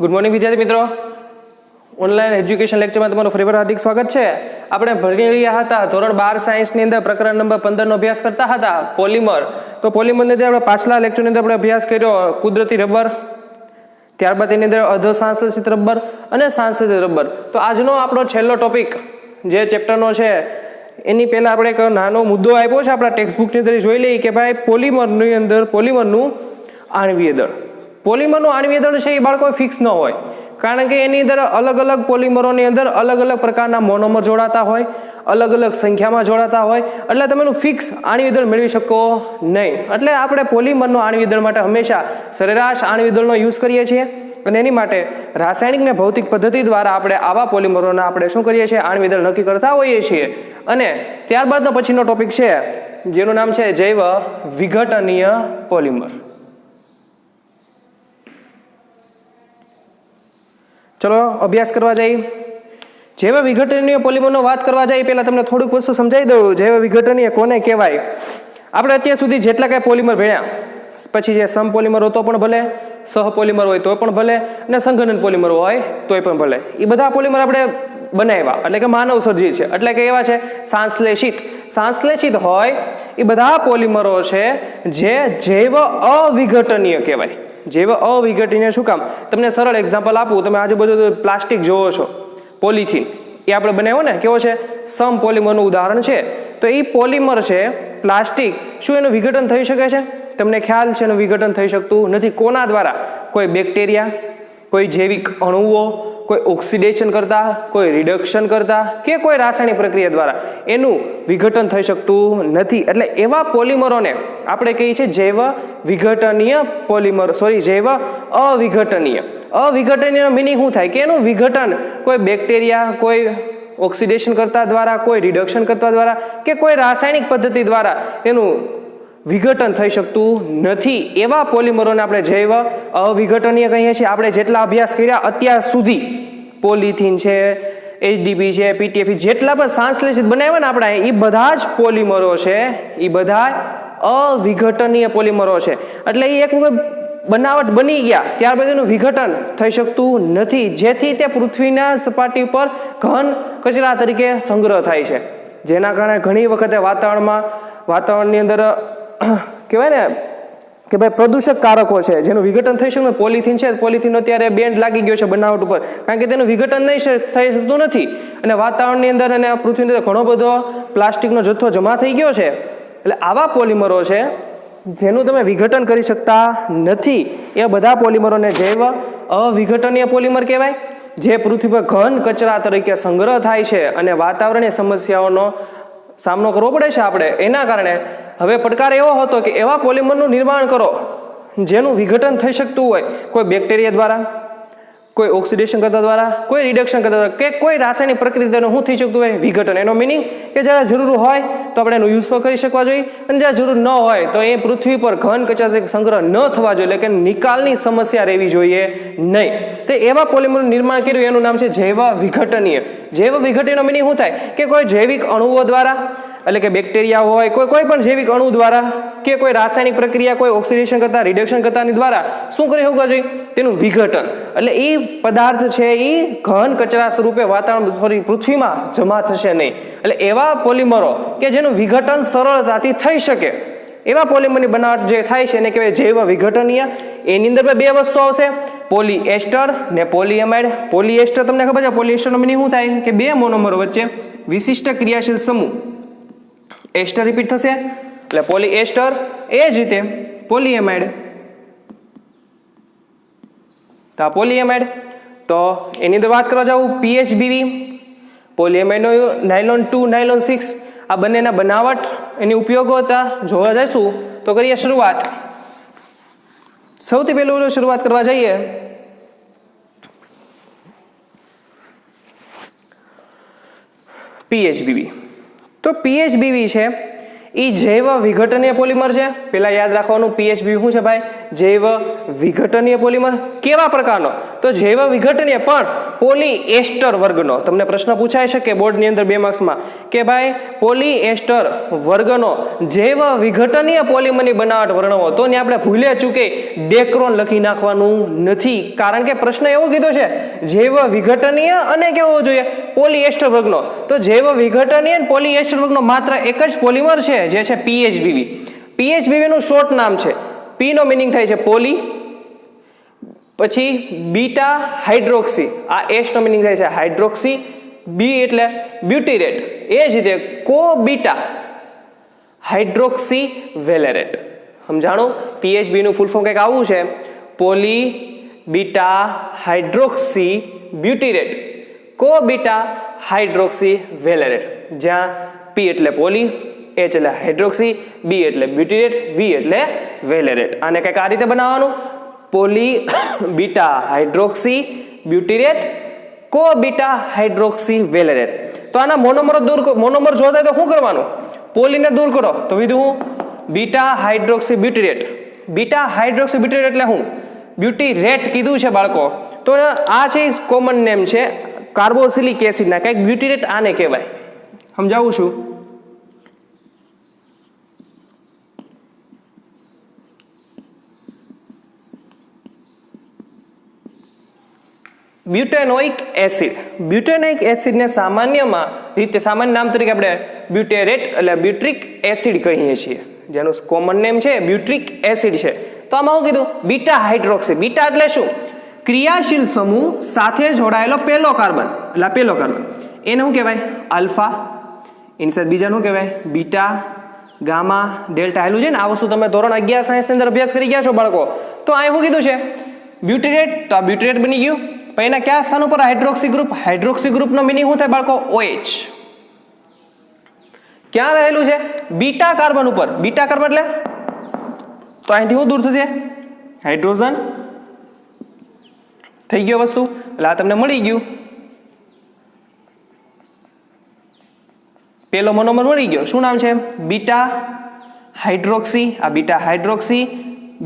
Good morning વિદ્યાર્થી મિત્રો, online education લેક્ચરમાં તમારું ફરીવાર હાર્દિક સ્વાગત છે. આપણે ભણી રહ્યા હતા ધોરણ 12 સાયન્સની અંદર પ્રકરણ નંબર 15 નો અભ્યાસ કરતા હતા પોલિમર. તો પોલિમરની અંદર આપણે પાછલા લેક્ચરની અંદર આપણે અભ્યાસ કર્યો કુદરતી રબર, ત્યારબાદ એની અંદર અર્ધ સંશ્લેષિત રબર અને સંશ્લેષિત રબર. તો આજનો આપણો છેલ્લો ટોપિક જે ચેપ્ટરનો છે એની પહેલા આપણે એક નાનો મુદ્દો આપ્યો છે આપણા ટેક્સ્ટબુકની અંદર જોઈ લઈએ કે ભાઈ પોલિમરની અંદર પોલિમરનું આણ્વીય દળ. પોલિમરનું આણ્વીય દળ છે એ બાળકો ફિક્સ ન હોય, કારણ કે એની અંદર અલગ અલગ પોલિમરોની અંદર અલગ અલગ પ્રકારના મોનોમર જોડાતા હોય, અલગ અલગ સંખ્યામાં જોડાતા હોય, એટલે તમે એનું ફિક્સ આણ્વીય દળ મેળવી શકો નહીં. એટલે આપણે પોલિમરનો આણ્વીય દળ માટે હંમેશા સરેરાશ આણ્વીય દળનો યુઝ કરીએ છીએ અને એની માટે રાસાયણિક ને ભૌતિક પદ્ધતિ દ્વારા આપણે આવા પોલિમરોના આપણે શું કરીએ છીએ, આણ્વીય દળ નક્કી કરતા હોઈએ છીએ. અને ત્યારબાદનો પછીનો ટોપિક છે જેનું નામ છે જૈવ વિઘટનીય પોલિમર. ચલો અભ્યાસ કરવા જઈએ. જૈવ વિઘટનીય પોલિમરનો વાત કરવા જઈએ પહેલા તમને થોડુંક વસ્તુ સમજાવી દઉં. જૈવ વિઘટનીય કોને કહેવાય? આપણે અત્યાર સુધી જેટલા કાંઈ પોલિમર ભણ્યા, પછી જે સમ પોલિમર હોય તો પણ ભલે, સહપોલિમર હોય તો પણ ભલે, અને સંઘનન પોલિમર હોય તોય પણ ભલે, એ બધા પોલિમર આપણે બનાવ્યા એટલે કે માનવ સર્જિત છે. એટલે કે એવા છે સંશ્લેષિત હોય એ બધા પોલિમરો છે જે જૈવ અવિઘટનીય કહેવાય. જૈવ અવિઘટનીય શું કામ? તમને સરળ એક્ઝામ્પલ આપું. તમે આજુબાજુ પ્લાસ્ટિક જોવો છો, પોલિથીન, એ આપણે બનાવ્યો ને, કેવો છે? સમ પોલિમરનું ઉદાહરણ છે. તો એ પોલિમર છે પ્લાસ્ટિક, શું એનું વિઘટન થઈ શકે છે? તમને ખ્યાલ છે એનું વિઘટન થઈ શકતું નથી. કોના દ્વારા? કોઈ બેક્ટેરિયા, કોઈ જૈવિક અણુઓ, કોઈ ઓક્સિડેશન કરતા, કોઈ રિડક્શન કરતા, કે કોઈ રાસાયણિક પ્રક્રિયા દ્વારા એનું વિઘટન થઈ શકતું નથી. એટલે એવા પોલિમરોને આપણે કહીએ છીએ જૈવ વિઘટનીય પોલિમર, જૈવ અવિઘટનીય. અવિઘટનીય મિનિંગ શું થાય? કે એનું વિઘટન કોઈ બેક્ટેરિયા, કોઈ ઓક્સિડેશન કરતા દ્વારા, કોઈ રિડક્શન કરતા દ્વારા, કે કોઈ રાસાયણિક પદ્ધતિ દ્વારા એનું વિઘટન થઈ શકતું નથી. એવા પોલિમરોને આપણે જૈવ અવિઘટનીય કહીએ છીએ. આપણે જેટલા અભ્યાસ કર્યા અત્યાર સુધી, પોલિથીન છે, HDP છે, PTFE, જેટલા પણ સંશ્લેષિત બનાવ્યા ને આપણે, એ બધા જ પોલિમરો છે, એ બધા અવિઘટનીય પોલિમરો છે. એટલે એ એક વખત બનાવટ બની ગયા ત્યારબાદ એનું વિઘટન થઈ શકતું નથી, જેથી તે પૃથ્વીના સપાટી ઉપર ઘન કચરા તરીકે સંગ્રહ થાય છે. જેના કારણે ઘણી વખતે વાતાવરણની અંદર કહેવાય ને કે ભાઈ પ્રદૂષક કારકો છે જેનું વિઘટન થઈ શકે. પોલિથીન છે, પોલિથીનનો અત્યારે બેન્ડ લાગી ગયો છે બનાવટ ઉપર, કારણ કે તેનું વિઘટન થઈ શકતું નથી અને વાતાવરણની અંદર અને પૃથ્વીની અંદર ઘણો બધો પ્લાસ્ટિકનો જથ્થો જમા થઈ ગયો છે. એટલે આવા પોલિમરો છે જેનું તમે વિઘટન કરી શકતા નથી. એ બધા પોલિમરોને જૈવ અવિઘટનીય પોલિમર કહેવાય, જે પૃથ્વી પર ઘન કચરા તરીકે સંગ્રહ થાય છે અને વાતાવરણીય સમસ્યાઓનો સામનો કરવો પડે છે આપણે. એના કારણે હવે પડકાર એવો હતો કે એવા પોલિમરનું નિર્માણ કરો જેનું વિઘટન થઈ શકતું હોય, કોઈ બેક્ટેરિયા દ્વારા, કોઈ ઓક્સિડેશન કરતા દ્વારા, કોઈ રિડક્શન કરતા દ્વારા, કે કોઈ રાસાયણિક પ્રક્રિયાનું શું થઈ શકતું હોય? વિઘટન. એનો મિનિંગ કે જ્યારે જરૂર હોય તો આપણે એનો યુઝ કરી શકવા જોઈએ, અને જ્યારે જરૂર ન હોય તો એ પૃથ્વી પર ઘન કચરા તરીકે સંગ્રહ ન થવા જોઈએ, એટલે કે નિકાલની સમસ્યા રહેવી જોઈએ નહીં. તો એવા પોલિમરનું નિર્માણ કર્યું, એનું નામ છે જૈવ વિઘટનીય. જૈવ વિઘટનીયનો મિનિંગ શું થાય? કે કોઈ જૈવિક અણુઓ દ્વારા, એટલે કે બેક્ટેરિયા હોય, કોઈ પણ જૈવિક અણુ દ્વારા, કે કોઈ રાસાયણિક પ્રક્રિયા, કોઈ ઓક્સિડેશન કરતા, રિડક્શન કરતાની દ્વારા શું કરી શકવા જોઈએ? તેનું વિઘટન. એટલે એ પદાર્થ છે એ ઘન કચરા સ્વરૂપે વાતાવરણ પૃથ્વીમાં જમા થશે નહીં. એટલે એવા પોલિમરો કે જેનું વિઘટન સરળતાથી થઈ શકે, એવા પોલિમરની બનાવટ જે થાય છે એને કહેવાય જૈવ વિઘટનીય. એની અંદર બે વસ્તુ આવશે, પોલીએસ્ટર ને પોલીએમાઇડ. પોલીએસ્ટર તમને ખબર છે, પોલીએસ્ટરનો મિનિંગ શું થાય? કે બે મોનોમરો વચ્ચે વિશિષ્ટ ક્રિયાશીલ સમૂહ, એસ્ટર રિપીટ થશે એટલે પોલીએસ્ટર. એ જ રીતે પોલીએમાઇડ, તો આ પોલીએમાઇડ. તો એની અંદર વાત કરવા જાઉં, PHBV, પોલીએમાઇડનો નાયલોન 2, નાયલોન 6, આ બંનેના બનાવટ, એની ઉપયોગોતા જોવા જઈશું. તો કરીએ શરૂઆત. સૌથી પહેલું શરૂઆત કરવા જઈએ PHBV. તો PHBV છે એ જૈવ વિઘટનીય પોલિમર છે. પહેલા યાદ રાખવાનું PHBV શું છે ભાઈ? જૈવ વિઘટનીય પોલિમર. કેવા પ્રકારનો? તો જૈવ વિઘટનીય પણ પોલીએસ્ટર વર્ગનો. તમને પ્રશ્ન પૂછાય છે કે બોર્ડની અંદર 2 માર્ક્સમાં કે ભાઈ પોલીએસ્ટર વર્ગનો જૈવ વિઘટનીય પોલિમરની બનાવટ વર્ણવો. તો ને આપણે ભૂલે ચૂકે ડેક્રોન લખી નાખવાનું નથી, કારણ કે પ્રશ્ન એવો કીધો છે જૈવ વિઘટનીય અને કેવો જોઈએ પોલીએસ્ટર વર્ગનો. તો જૈવ વિઘટનીય અને પોલીએસ્ટર વર્ગનો માત્ર એક જ પોલિમર છે જે છે પીએચબીવી. પીએચબીવી નું શોર્ટ નામ છે. પી નો મીનિંગ થાય છે પોલી, પછી બીટા હાઇડ્રોક્સી, આ એસ નો મીનિંગ થાય છે હાઇડ્રોક્સી, બી એટલે બ્યુટીરેટ, એ જ રીતે કો બીટા હાઇડ્રોક્સી વેલેરેટ. સમજાણું? પીએચબી નું ફૂલ ફોર્મ કંઈક આવું છે, પોલી બીટા હાઇડ્રોક્સી બ્યુટીરેટ કો બીટા હાઇડ્રોક્સી વેલેરેટ, જ્યાં પી એટલે પોલી, એચ એટલે હાઇડ્રોક્સી, બી એટલે બ્યુટીરેટ, વી એટલે વેલેરેટ. આને કંઈક આ રીતે બનાવવાનું, પોલી બીટા હાઇડ્રોક્સી બ્યુટીરેટ કો બીટા હાઇડ્રોક્સી વેલેરેટ. તો આના મોનોમર જોતા તો શું કરવાનું? પોલીને દૂર કરો તો વિધું હું બીટા હાઇડ્રોક્સી બ્યુટીરેટ. બીટા હાઇડ્રોક્સી બ્યુટીરેટ એટલે હું બ્યુટીરેટ કીધું છે બાળકો. તો આ છે કોમન નેમ છે કાર્બોક્સિલિક એસિડના, કંઈક બ્યુટીરેટ આને કહેવાય. સમજાવું છું? બ્યુટેનોઇક એસિડ. બ્યુટેનોઇક એસિડને સામાન્યમાં રીતે સામાન્ય નામ તરીકે આપણે બ્યુટેરેટ એટલે બ્યુટ્રિક એસિડ કહીએ છીએ, જેનું કોમન નેમ છે બ્યુટ્રિક એસિડ છે. તો આમાં શું કીધું? Beta hydroxy. બીટા એટલે શું? ક્રિયાશીલ સમૂહ સાથે જોડાયેલો પહેલો કાર્બન, એટલે પહેલો કાર્બન, એને શું કહેવાય? આલ્ફા. એની સાથે બીજા શું કહેવાય? Beta, gamma, delta. આવેલું છે ને, આ વસ્તુ તમે ધોરણ 11 સાયન્સની અંદર અભ્યાસ કરી ગયા છો બાળકો. તો આ શું કીધું છે? બ્યુટીરેટ. તો આ બ્યુટીરેટ બની ગયું. પણ એના કયા સ્થાન ઉપર હાઇડ્રોક્સી ગ્રુપ? હાઇડ્રોક્સી ગ્રુપનો મિનિંગ શું થાય બાળકો? OH. ક્યાં રહેલું છે? બીટા કાર્બન ઉપર. બીટા કાર્બન એટલે તો અહીંથી શું દૂર થશે? હાઇડ્રોજન. થઈ ગયો વસ્તુ. એટલે આ તમને મળી ગયું, પેલો મોનોમર મળી ગયો. શું નામ છે? Beta hydroxy. આ બીટા હાઇડ્રોક્સી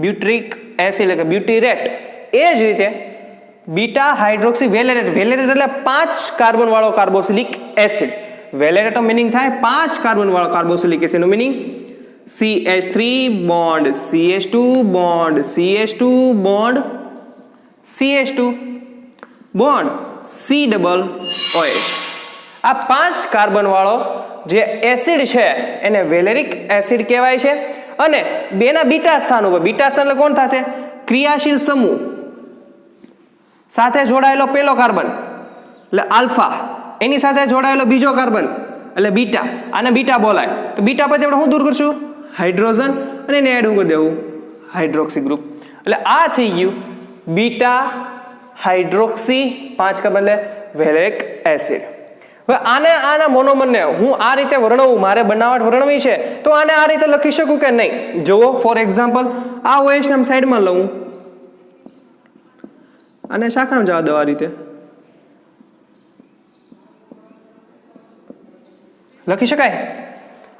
બ્યુટ્રિક એસિડ એટલે કે બ્યુટીરેટ. એ જ રીતે બીટા હાઇડ્રોક્સી વેલેરેટ. વેલેરેટ એટલે 5 કાર્બન વાળો કાર્બોક્સિલિક એસિડ. વેલેરેટ નો મીનિંગ થાય 5 કાર્બન વાળો કાર્બોક્સિલિક એસિડ નું meaning CH3 bond CH2 bond CH2 bond CH2 bond C=OH. આ 5 કાર્બન વાળો જે એસિડ છે એને વેલેરિક એસિડ કહેવાય છે. અને બેના બીટા સ્થાન ઉપર, બીટા સ્થાન એટલે કોણ થશે? ક્રિયાશીલ સમૂહ સાથે જોડાયેલો પહેલો કાર્બન એટલે આલ્ફા, એની સાથે જોડાયેલો બીજો કાર્બન એટલે બીટા, આને બીટા બોલાય. તો બીટા પછી આપણે શું દૂર કરશું? હાઇડ્રોજન, અને એને એડ કરી દેવું હાઇડ્રોક્સી ગ્રુપ. એટલે આ થઈ ગયું બીટા હાઇડ્રોક્સી 5 કાર્બન એટલે વેલેરિક એસિડ. હવે આના મોનોમરને હું આ રીતે વર્ણવું, મારે બનાવટ વર્ણવી છે, તો આને આ રીતે લખી શકું કે નહીં? જુઓ, ફોર એક્ઝામ્પલ આ OH ને સાઈડમાં લઉં અને શાખામાં જવા દો. આ રીતે લખી શકાય?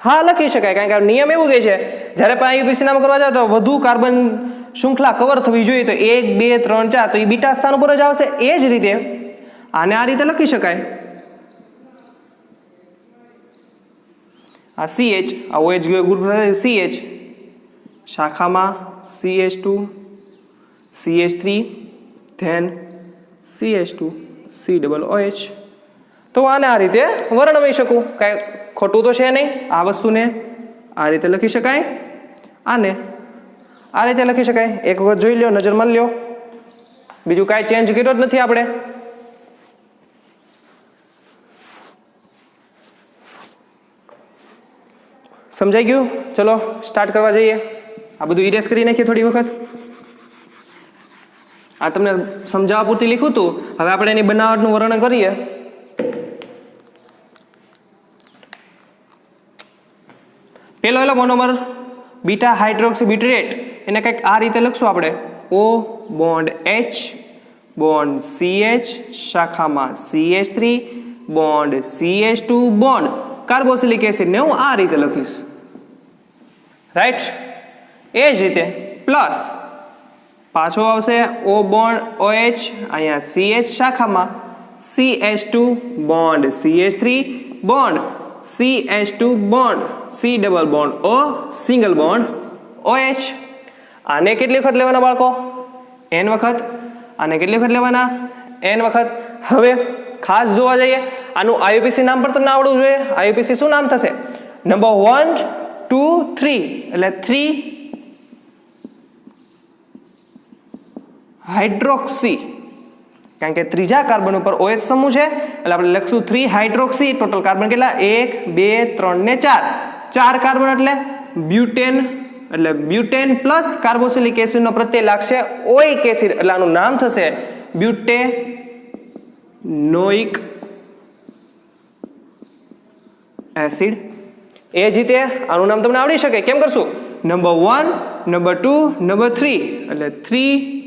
હા, લખી શકાય. કારણ કે નિયમ એવું કહે છે જ્યારે પણ IUPAC નામ કરવા જાવ તો વધુ કાર્બન શૃંખલા કવર થવી જોઈએ, તો 1 2 3 4 તો એ બીટા સ્થાન ઉપર જ આવશે. એ જ રીતે આને આ રીતે લખી શકાય. આ CH, આ OH ગ્રુપ CH, શાખામાં CH2 CH3 then CH2 C=OH. તો આને આ રીતે વર્ણવી શકું. કાંઈ ખોટું તો છે નહીં. આ વસ્તુને આ રીતે લખી શકાય, આને આ રીતે લખી શકાય. એક વખત જોઈ લો, નજર મારી લો. બીજું કાંઈ ચેન્જ કર્યો જ નથી આપણે. સમજાઈ ગયું? ચલો સ્ટાર્ટ કરવા જઈએ. આ બધું ઇરેઝ કરી નાખીએ થોડી વખત. આ તમને સમજાવવા પૂરતી લીખું હતું. હવે આપણે એની બનાવટનું વર્ણન કરીએ. પેલો મોનોમર બીટા હાઇડ્રોક્સી બ્યુટીરેટ, એને કંઈક આ રીતે લખશું આપણે. O bond H bond CH, શાખામાં CH3 bond CH2 bond carboxylic acid ને હું આ રીતે લખીશ. રાઈટ? એ જ રીતે પ્લસ પાછો આવશે O બોન્ડ OH, અહીંયા CH શાખામાં CH2 bond CH3 bond CH2 bond C double bond O single bond OH. આને કેટલી વખત લેવાના બાળકો? n વખત. આને કેટલી વખત લેવાના? n વખત. હવે ખાસ જોવા જઈએ, આનું IUPAC નામ પર તમને આવડવું જોઈએ. IUPAC શું નામ થશે? નંબર 1 2 3 એટલે 3 હાઇડ્રોક્સી, કારણ કે ત્રીજા કાર્બન ઉપર OH સમૂહ છે એટલે આપણે લખશું 3 હાઇડ્રોક્સી. ટોટલ કાર્બન કેટલા? 1 2 3 ને 4. 4 કાર્બન એટલે બ્યુટેન, એટલે બ્યુટેન પ્લસ કાર્બોક્સિલિક એસિડનો પ્રત્યય લાગશે ઓઇક એસિડ એટલે આનું નામ થશે બ્યુટેનોઇક એસિડ. એ જ રીતે આનું નામ તમને આવડી શકે. કેમ કરશું? નંબર 1 નંબર 2 નંબર 3 એટલે 3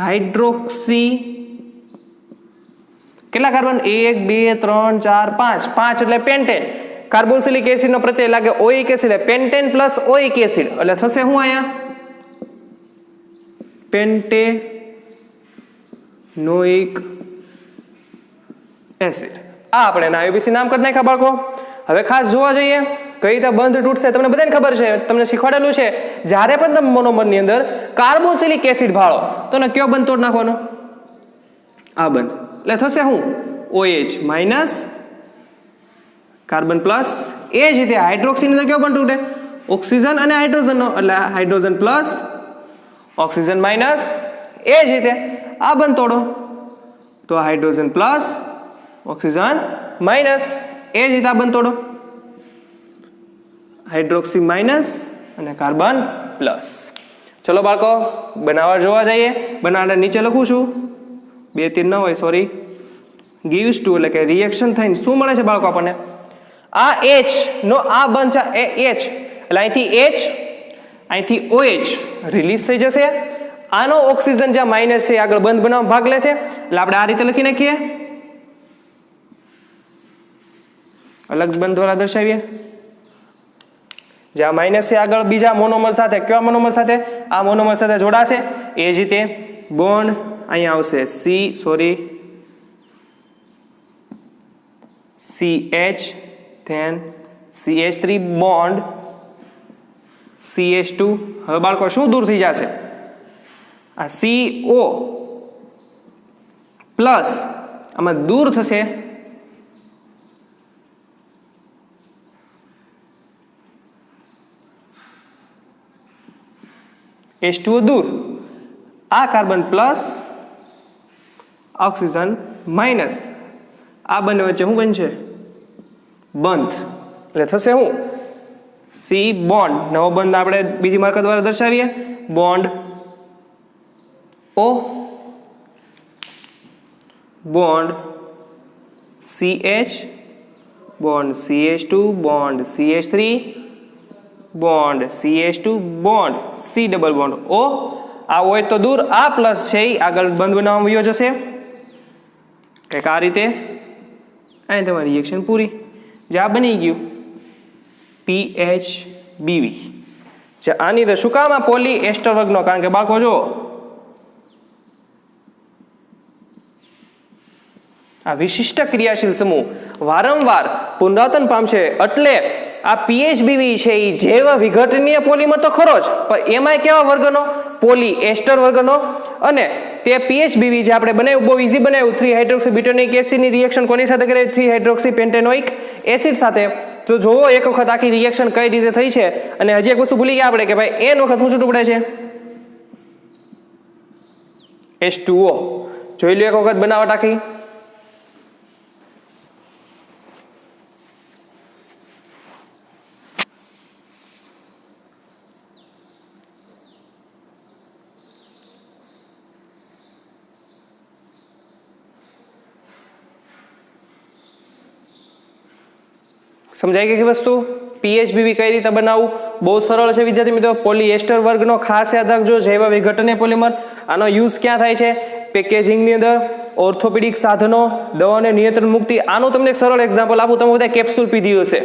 હાઇડ્રોક્સી. કેટલા કાર્બન? 1 2 3 4 5. 5 એટલે પેન્ટેન. કાર્બોક્સિલિક એસિડનો પ્રત્યય લાગે ઓઇક એસિડ, પેન્ટેન પ્લસ ઓઇક એસિડ એટલે થશે શું અહીંયા? પેન્ટેનોઇક એસિડ. આ આપણે IUPAC નામ કરી નાખ્યા બાળકો. હવે ખાસ જોવા જઈએ કઈ રીતે બંધ તૂટશે. તમને બધાને ખબર છે, તમને શીખવાડેલું છે, જ્યારે પણ તમે મોનોમરની અંદર કાર્બોક્સિલિક એસિડ ભાળો તો એને કયો બંધ તોડ નાખવાનો? આ બંધ. એટલે થશે શું? OH minus carbon plus. એ જ રીતે હાઇડ્રોક્સીની અંદર કયો બંધ તૂટે? ઓક્સિજન અને હાઇડ્રોજનનો, એટલે હાઇડ્રોજન પ્લસ ઓક્સિજન માઇનસ. એ જ રીતે આ બંધ તોડો તો હાઇડ્રોજન પ્લસ ઓક્સિજન માઇનસ. એ જ રીતે આ બંધ તોડો હાઇડ્રોક્સી માઇનસ અને કાર્બન પ્લસ. ચલો બાળકો બનાવવા જોવા જઈએ. બનાવવા નીચે લખું છું, 2 3 ન હોય, સોરી, gives to એટલે કે રિએક્શન થઈને શું મળે છે બાળકો આપણને? આ H નો આ બંધ છે એ H એટલે અહીંથી H અહીંથી OH રિલીઝ થઈ જશે. આનો ઓક્સિજન જ્યાં માઇનસ છે આગળ બંધ બનાવવા ભાગ લેશે એટલે આપણે આ રીતે લખી નાખીએ, અલગ બંધ દ્વારા દર્શાવીએ. જ્યાં માઇનસ છે આગળ બીજા મોનોમર સાથે, કયા મોનોમર સાથે? આ મોનોમર સાથે જોડાશે. એ જ રીતે બોન્ડ અહીંયા આવશે CH then CH3 bond CH2. હવે બાળકો શું દૂર થઈ જશે? આ CO પ્લસ આમાં દૂર થશે H2O દૂર. આ કાર્બન પ્લસ ઓક્સિજન માઇનસ. આ બંને વચ્ચે શું બનશે? બંધ. એટલે થશે શું? C bond. નવો બંધ આપણે બીજી માર્કર દ્વારા દર્શાવીએ, bond O bond CH bond CH2 bond CH3 bond CH2 bond C double bond O. આ હોય તો દૂર, આ પ્લસ છે એ આગળ બંધ બનાવવામાં વયો જશે કંઈક આ રીતે. અહીં તમારી રિએક્શન પૂરી. જે આ બની ગયું PHBV. આની અંદર શું કામ? આ પોલી એસ્ટર વર્ગનો, કારણ કે બાળકો જો આ વિશિષ્ટ ક્રિયાશીલ સમૂહ વારંવાર પુનરાવર્તન પામશે એટલે આ PHBV છે એ જૈવ વિઘટનીય પોલિમર તો ખરો જ, પણ એમાંય કેવા વર્ગનો? પોલી એસ્ટર વર્ગનો. અને તે PHBV જે આપણે બનાવ્યું, બહુ ઈઝી બનાવ્યું, 3 હાઇડ્રોક્સી બ્યુટેનોઇક એસિડની રિએક્શન કોની સાથે કરે? 3 હાઇડ્રોક્સી પેન્ટેનોઇક એસિડ સાથે. તો જોવો એક વખત આખી રિએક્શન કઈ રીતે થઈ છે. અને હજી એક વસ્તુ ભૂલી ગયા આપણે કે ભાઈ n વખત શું છૂટું પડે છે? H2O. જોઈ લો એક વખત બનાવટ આખી. સમજાઈ ગઈ વસ્તુ? PHBV કઈ રીતે બનાવવું? બહુ સરળ છે વિદ્યાર્થી મિત્રો. પોલીએસ્ટર વર્ગનો ખાસ યાદ રાખજો, જૈવ વિઘટનીય પોલિમર. આનો યુઝ ક્યાં થાય છે? પેકેજિંગની અંદર, ઓર્થોપેડિક સાધનો, દવાને નિયંત્રણ મુક્તિ. આનું તમને એક સરળ એક્ઝામ્પલ આપું. તમે બધા કેપ્સ્યુલ પીધી હશે,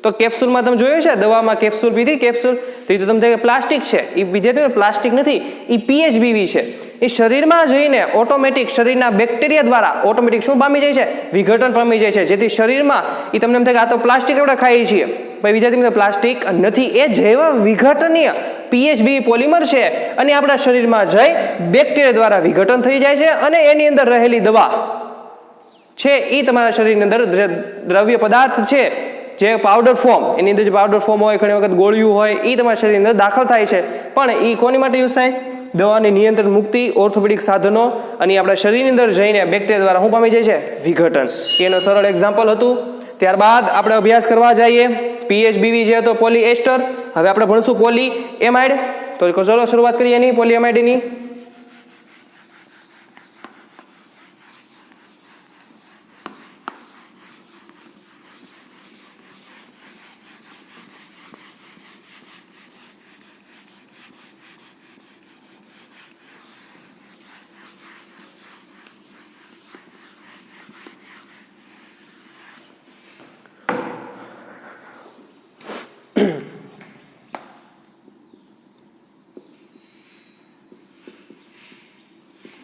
તો કેપ્સ્યુલમાં તમે જોયું છે દવામાં કેપ્સ્યુલ પીધી કેપ્સ્યુલ તો એ તો તમે પ્લાસ્ટિક છે એ વિદ્યાર્થીઓ પ્લાસ્ટિક નથી એ પીએચબીવી છે એ શરીરમાં જઈને ઓટોમેટિક શરીરના બેક્ટેરિયા દ્વારા ઓટોમેટિક શું પામી જાય છે વિઘટન પામી જાય છે જેથી શરીરમાં એ તમને એમ થાય કે આ તો પ્લાસ્ટિક આપણે ખાઈએ છીએ પણ વિદ્યાર્થી મિત્રો પ્લાસ્ટિક નથી એ જૈવ વિઘટનીય પીએચબી પોલિમર છે અને આપણા શરીરમાં જઈ બેક્ટેરિયા દ્વારા વિઘટન થઈ જાય છે અને એની અંદર રહેલી દવા છે એ તમારા શરીરની અંદર દ્રવ્ય પદાર્થ છે જે પાવડર ફોર્મ એની અંદર જે પાવડર ફોર્મ હોય ઘણી વખત ગોળિયું હોય એ તમારા શરીરની અંદર દાખલ થાય છે પણ એ કોની માટે યુઝ થાય દવાની નિયંત્રણ મુક્તિ ઓર્થોપેડિક સાધનો અને આપણા શરીરની અંદર જઈને બેક્ટેરિયા દ્વારા શું પામી જાય છે વિઘટન એનો સરળ એક્ઝામ્પલ હતું ત્યારબાદ આપણે અભ્યાસ કરવા જઈએ પીએચબીવી જે હતો પોલીએસ્ટર હવે આપણે ભણશું પોલીએમાઇડ તો ચલો શરૂઆત કરીએ એની પોલીએમાઇડની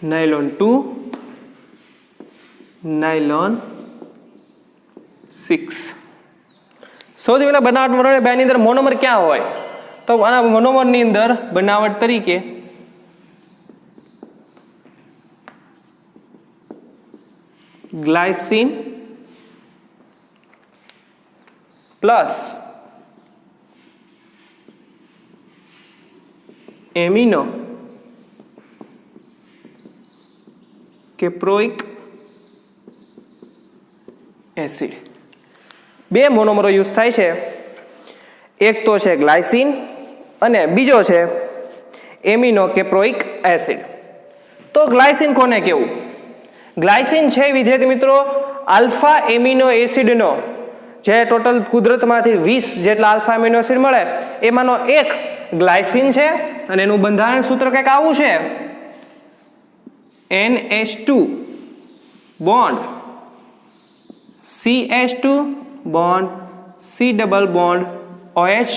નાયલોન 2 નાયલોન 6 સૌથી પહેલા બનાવટ વર્ણન બેની અંદર મોનોમર ક્યાં હોય તો આના મોનોમરની અંદર બનાવટ તરીકે ગ્લાયસીન પ્લસ એમિનો કેપ્રોઇક એસિડ બે મોનોમરો યુઝ થાય છે એક તો છે ગ્લાયસીન અને બીજો છે એમિનો કેપ્રોઇક એસિડ તો ગ્લાયસીન કોને કહેવું ગ્લાયસીન છે વિદ્યાર્થી મિત્રો આલ્ફા એમિનો એસિડનો જે ટોટલ કુદરતમાંથી 20 જેટલા આલ્ફા એમિનો એસિડ મળે એમાંનો એક ગ્લાયસીન છે અને એનું બંધારણ સૂત્ર કંઈક આવું છે NH2 bond CH2 bond C double bond OH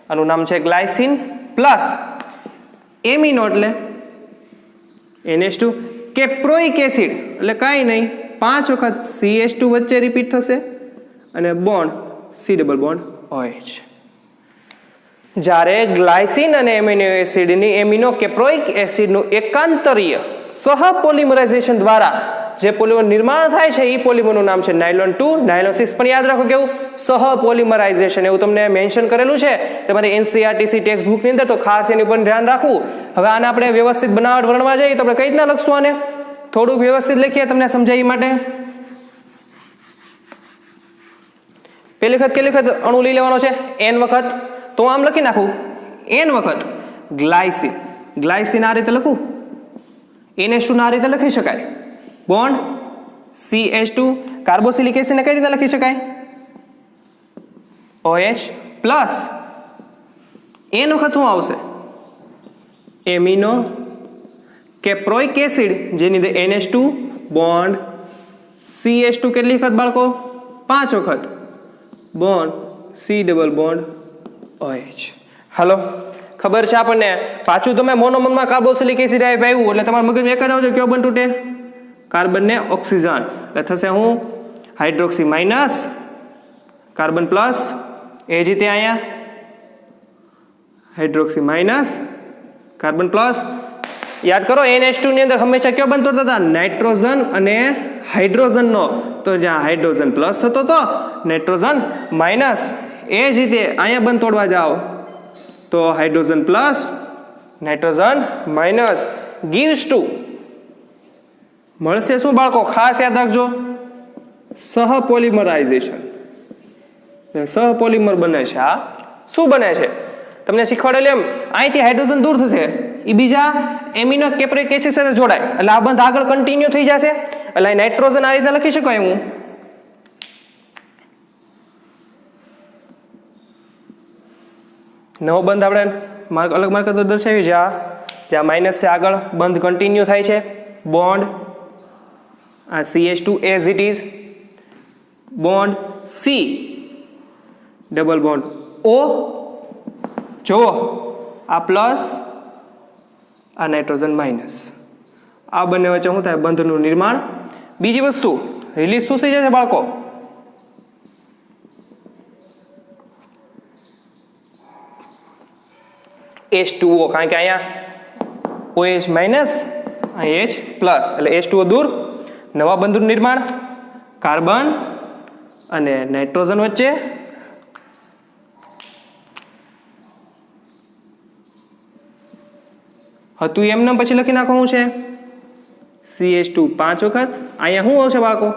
આનું નામ છે ગ્લાયસીન પ્લસ એમિનો એટલે NH2 કેપ્રોઇક એસિડ એટલે કાંઈ નહીં 5 વખત CH2 વચ્ચે રિપીટ થશે અને bond C double bond OH જ્યારે ગ્લાયસીન અને એમિનો એસિડની એમિનો કેપ્રોઇક એસિડનું એકાંતરીય સહપોલિમરાઇઝેશન દ્વારા જે પોલિમર નિર્માણ થાય છે એ પોલિમરનું નામ છે નાયલોન 2 નાયલોન 6 પણ યાદ રાખો કેવું સહપોલિમરાઇઝેશન એવું તમને મેન્શન કરેલું છે તમારી એનસીઆરટીસી ટેક્સ્ટ બુકની અંદર તો ખાસ એની ઉપર ધ્યાન રાખવું હવે આને આપણે વ્યવસ્થિત બનાવટ વર્ણવા જઈએ તો આપણે કઈ રીતના લખશું આને થોડુંક વ્યવસ્થિત લખીએ તમને સમજાય માટે પહેલી વખત અણુ લઈ લેવાનો છે n વખત તો આમ લખી નાખું n વખત ગ્લાયસીન ગ્લાયસીન આ રીતે લખું NH2 આ રીતે લખી શકાય બોન્ડ CH2 કાર્બોક્સિલિક એસિડને કઈ રીતે લખી શકાય OH પ્લસ n વખત શું આવશે એમિનો કેપ્રોઇક એસિડ જેની અંદર NH2 બોન્ડ CH2 કેટલી વખત બાળકો 5 વખત bond C double bond OH હાલો ખબર છે આપણને પાછું તમે મોનોમરમાં કાર્બોક્સિલિક એસિડ આવ્યું એટલે તમારા મગજમાં એક જ આવજો કયો બન તૂટે કાર્બન ને ઓક્સિજન એટલે થશે હું હાઇડ્રોક્સી માઇનસ કાર્બન પ્લસ એ જ રીતે અહીંયા હાઇડ્રોક્સી માઇનસ કાર્બન પ્લસ યાદ કરો NH2 ની અંદર હંમેશા કયો બંધ તોડતા હતા નાઇટ્રોજન અને હાઇડ્રોજનનો તો જ્યાં હાઇડ્રોજન પ્લસ થતો હતો નાઇટ્રોજન માઇનસ એ જ રીતે અહીંયા બંધ તોડવા જાઓ તો hydrogen plus nitrogen minus gives two મળશે શું બાળકો ખાસ યાદ રાખજો સહપોલિમરાઇઝેશન સહપોલિમર બને છે આ શું બને છે તમને શીખવાડેલું એમ અહીંથી હાઇડ્રોજન દૂર થશે એ બીજા એમિનો કેપ્રોઇક એસિડ સાથે જોડાય એટલે આ બંધ આગળ કન્ટિન્યુ થઈ જશે એટલે નાઇટ્રોજન આ રીતે લખી શકાય હું નવો બંધ આપણે અલગ માર્કર તો દર્શાવ્યું છે જ્યાં માઇનસ છે આગળ બંધ કન્ટિન્યુ થાય છે બોન્ડ આ CH2 as it is bond C double bond O, જો આ પ્લસ આ નાઇટ્રોજન માઇનસ, આ બંને વચ્ચે શું થાય? બંધનું નિર્માણ. બીજી વસ્તુ રિલીઝ શું થઈ જશે બાળકો? H2O, કારણ કે અહીંયા OH માઇનસ અહીં H પ્લસ એટલે H2O દૂર, નવા બંધનું નિર્માણ કાર્બન અને નાઇટ્રોજન વચ્ચે. હતું એમને પછી લખી નાખવું છે CH2 5 વખત. અહીંયા શું આવશે બાળકો?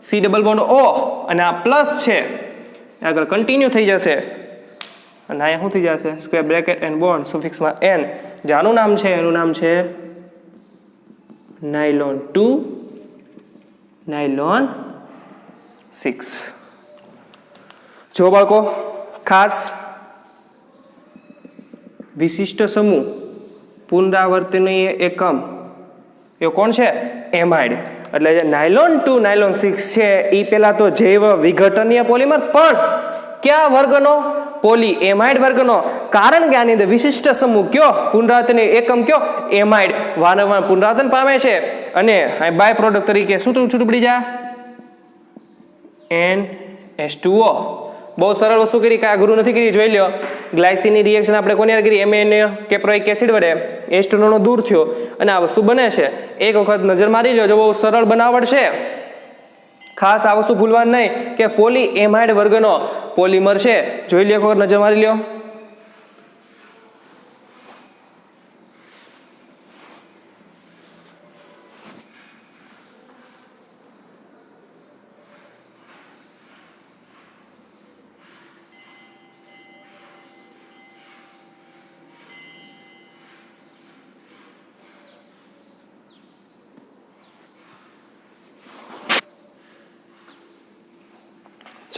C ડબલ બોન્ડ O અને આ પ્લસ છે આગળ કન્ટિન્યુ થઈ જશે અને અહીંયા શું થઈ જશે? સ્ક્વેર બ્રેકેટ એન્ડ બોન્ડ સુફિક્સમાં N. જે આનું નામ છે એનું નામ છે નાયલોન 2 નાયલોન 6. જો બાળકો ખાસ વિશિષ્ટ સમૂહ પુનરાવર્તનીય એકમ એ કોણ છે? એમાઇડ. એટલે જે નાયલોન 2 નાયલોન 6 છે એ પેલા તો જૈવ વિઘટનીય પોલિમર, પણ કયા વર્ગનો? પોલી એમાઇડ વર્ગનો. કારણ કે આની અંદર વિશિષ્ટ સમૂહ કયો? પુનરાવર્તનીય એકમ કયો? એમાઇડ. વારંવાર પુનરાવર્તન પામે છે અને બાય પ્રોડક્ટ તરીકે શું છૂટું પડી જાય? NH2O. બહુ સરળ વસ્તુ કરી, કાંઈ અઘરું નથી કરી. જોઈ લો ગ્લાયસીનની રિએક્શન આપણે કોની હારે કરી? MnA કેપ્રોઇક એસિડ વડે H2O નો દૂર થયો અને આ વસ્તુ બને છે. એક વખત નજર મારી લો, જો બહુ સરળ બનાવટ છે. ખાસ આ વસ્તુ ભૂલવાનું નહીં કે પોલી એમાઇડ વર્ગનો પોલિમર છે. જોઈ લો એક વખત નજર મારી લો.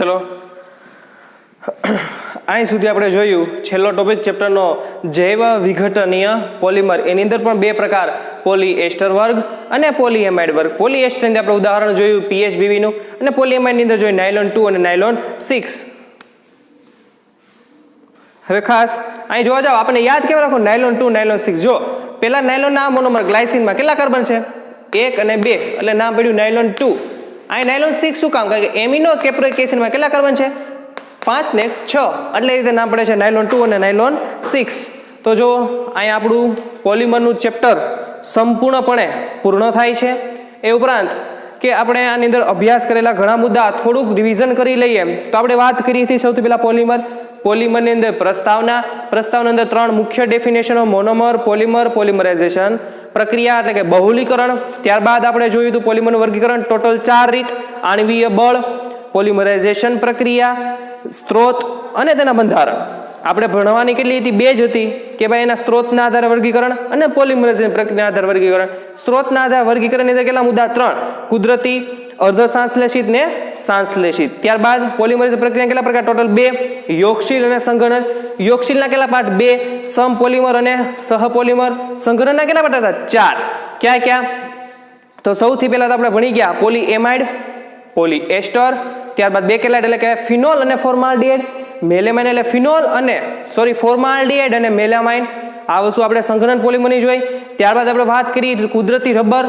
ચલો અહીં સુધી આપણે જોયું છેલ્લો ટોપિક ચેપ્ટરનો જૈવ વિઘટનીય પોલિમર. એની અંદર પણ બે પ્રકાર, પોલીએસ્ટર વર્ગ અને પોલીએમાઇડ વર્ગ. પોલીએસ્ટર ની આપણે ઉદાહરણ જોયું PHBV નું અને પોલીએમાઇડ ની અંદર જોયું નાયલોન 2 અને નાયલોન 6. હવે ખાસ અહીં જોવા જાવ આપણે યાદ કેવા રાખો? Nylon 2 nylon 6. જો પેલા નાયલોનના મોનોમર ગ્લાયસીનમાં કેટલા કાર્બન છે? 1 અને 2 એટલે નામ પડ્યું નાયલોન 2. અહીં નાયલોન 6 શું કામ? કારણ કે એમિનો કેપ્રોઇક એસિડમાં કેટલા કાર્બન છે? 5 ને 6 એટલે એ રીતે નામ પડે છે નાયલોન 2 અને નાયલોન 6. તો જો અહીં આપણું પોલિમરનું ચેપ્ટર સંપૂર્ણપણે પૂર્ણ થાય છે. એ ઉપરાંત કે આપણે આની અંદર અભ્યાસ કરેલા ઘણા મુદ્દા થોડુંક રિવિઝન કરી લઈએ તો આપણે વાત કરી હતી સૌથી પહેલા પોલિમરની અંદર પ્રસ્તાવના અંદર 3 મુખ્ય ડેફિનેશનો: મોનોમર, પોલિમર, પોલિમરાઇઝેશન પ્રક્રિયા એટલે કે બહુલીકરણ. ત્યારબાદ આપણે જોયું હતું પોલિમરનું વર્ગીકરણ, ટોટલ 4 રીત: આણ્વીય બળ, પોલિમરાઇઝેશન પ્રક્રિયા, સ્ત્રોત અને તેના બંધારણ. આપણે ભણવાની કેટલી હતી? 2 જ હતી કે ભાઈ એના સ્ત્રોતના આધારે વર્ગીકરણ અને પોલિમરાઇઝેશન પ્રક્રિયાના આધારે વર્ગીકરણ. સ્ત્રોતના આધારે વર્ગીકરણની અંદર કેટલા મુદ્દા? 3: કુદરતી, અર્ધ સંશ્લેષિત ને સંશ્લેષિત. ત્યારબાદ પોલિમરાઇઝેશન પ્રક્રિયા કેટલા પ્રકાર? ટોટલ 2: યોગશીલ અને સંઘનન. યોગશીલના કેટલા પાર્ટ? 2. સમપોલિમર અને સહપોલિમર. સંઘનનના કેટલા પાર્ટ હતા? 4. ક્યાં ક્યાં? તો સૌથી પહેલા તો આપણે ભણી ગયા પોલીએમાઇડ, પોલીએસ્ટર. ત્યારબાદ 2 કેલાઇડ એટલે કે ફિનોલ અને ફોર્માલ્ડિહાઇડ. મેલેમાઇન એટલે ફિનોલ અને ફોર્માલ્ડિહાઇડ અને મેલામાઇન. આ વસ્તુ આપણે સંઘનન પોલિમરની જોઈ. ત્યારબાદ આપણે વાત કરી કુદરતી રબર.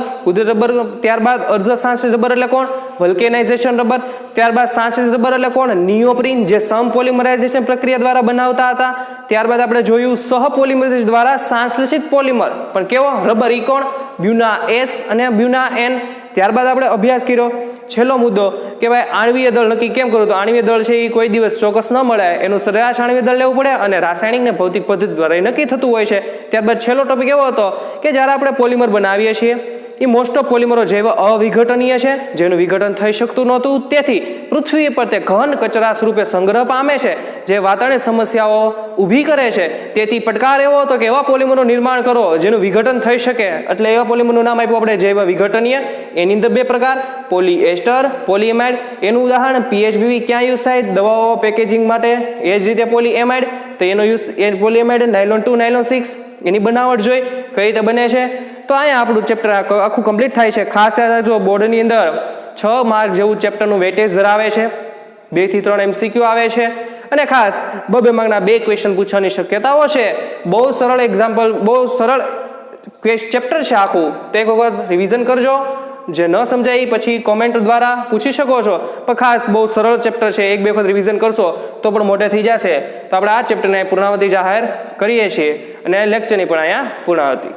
ત્યારબાદ અર્ધ સંશ્લેષિત રબર એટલે કોણ? વલ્કેનાઇઝેશન રબર. ત્યારબાદ સંશ્લેષિત રબર એટલે કોણ? નિયોપ્રીન, જે સમપોલિમરાઇઝેશન પ્રક્રિયા દ્વારા બનાવતા હતા. ત્યારબાદ આપણે જોયું સહપોલિમરાઇઝેશન દ્વારા સંશ્લેષિત પોલિમર, પણ કેવો? રબર. ઈ કોણ? બ્યુના S અને બ્યુના N. ત્યારબાદ આપણે અભ્યાસ કર્યો છેલ્લો મુદ્દો કે ભાઈ આણ્વીય દળ નક્કી કેમ કરવું? તો આણ્વીય દળ છે એ કોઈ દિવસ ચોક્કસ ન મળે, એનું સરેરાશ આણ્વીય દળ લેવું પડે અને રાસાયણિક ને ભૌતિક પદ્ધતિ દ્વારા એ નક્કી થતું હોય છે. ત્યારબાદ છેલ્લો ટોપિક એવો હતો કે જ્યારે આપણે પોલિમર બનાવીએ છીએ એ મોસ્ટ ઓફ પોલિમરો જૈવ અવિઘટનીય છે, જેનું વિઘટન થઈ શકતું નહોતું. તેથી પૃથ્વી પર તે ઘન કચરા સ્વરૂપે સંગ્રહ પામે છે, જે વાતાવરણીય સમસ્યાઓ ઊભી કરે છે. તેથી પડકાર એવો હતો કે એવા પોલિમરનું નિર્માણ કરો જેનું વિઘટન થઈ શકે. એટલે એવા પોલિમરનું નામ આપ્યું આપણે જૈવ વિઘટનીય. એની અંદર 2 પ્રકાર, પોલીએસ્ટર, પોલીએમાઇડ. એનું ઉદાહરણ PHBV ક્યાં યુઝ થાય? દવાઓ, પેકેજિંગ માટે. એ જ રીતે પોલીએમાઇડ તો એનો યુઝ પોલીએમાઇડ નાયલોન 2 નાયલોન 6. એની બનાવટ જોઈ કઈ રીતે બને છે. તો અહીંયા આપણું ચેપ્ટર આખું કમ્પ્લીટ થાય છે. ખાસ યાદ જો બોર્ડની અંદર 6 માર્ક જેવું ચેપ્ટરનું વેટેજ ધરાવે છે. 2 થી 3 MCQ આવે છે અને ખાસ 2 માર્કના 2 ક્વેશ્ચન પૂછવાની શક્યતાઓ છે. બહુ સરળ એક્ઝામ્પલ, બહુ સરળ ચેપ્ટર છે આખું, તો એક વખત રિવિઝન કરજો. જે ન સમજાય પછી કોમેન્ટ દ્વારા પૂછી શકો છો, પણ ખાસ બહુ સરળ ચેપ્ટર છે, 1-2 વખત રિવિઝન કરશો તો પણ મોઢે થઈ જશે. તો આપણે આ ચેપ્ટરને પૂર્ણાવતી જાહેર કરીએ છીએ અને લેક્ચરની પણ અહીંયા પૂર્ણાવતી.